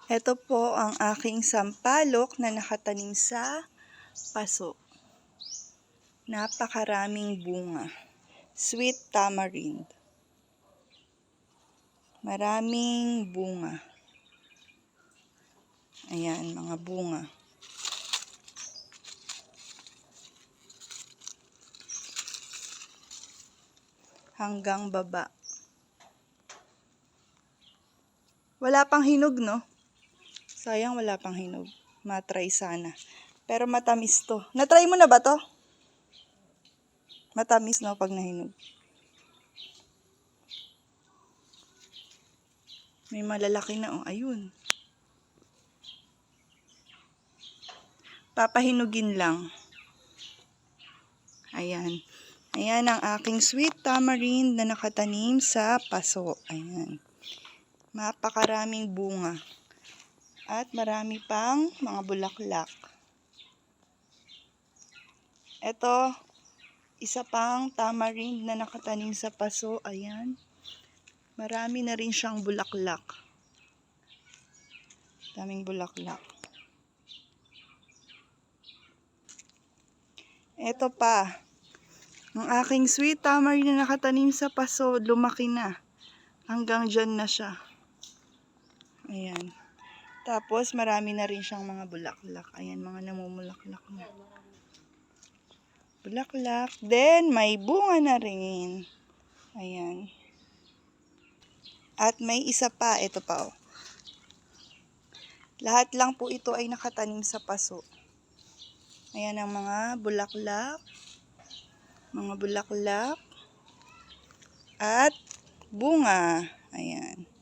Ito po ang aking sampalok na nakatanim sa paso. Napakaraming bunga. Sweet tamarind. Maraming bunga. Ayan, mga bunga. Hanggang baba. Wala pang hinog, no? Sayang wala pang hinog. Matry sana. Pero matamis to. Natry mo na ba to? Matamis, no, pag nahinog. May malalaki na, oh. Ayun. Papahinugin lang. Ayan. Ayan ang aking sweet tamarind na nakatanim sa paso. Ayan. Napakaraming bunga. At marami pang mga bulaklak. Ito, isa pang tamarind na nakatanim sa paso. Ayan. Marami na rin siyang bulaklak. Daming bulaklak. Ito pa. Ang aking sweet tamarind na nakatanim sa paso, lumaki na. Hanggang dyan na siya. Ayan. Tapos marami na rin siyang mga bulaklak. Ayan, mga namumulaklak na. Bulaklak. Then, may bunga na rin. Ayan. At may isa pa. Ito pa, oh. Lahat lang po ito ay nakatanim sa paso. Ayan ang mga bulaklak. Mga bulaklak. At bunga. Ayan.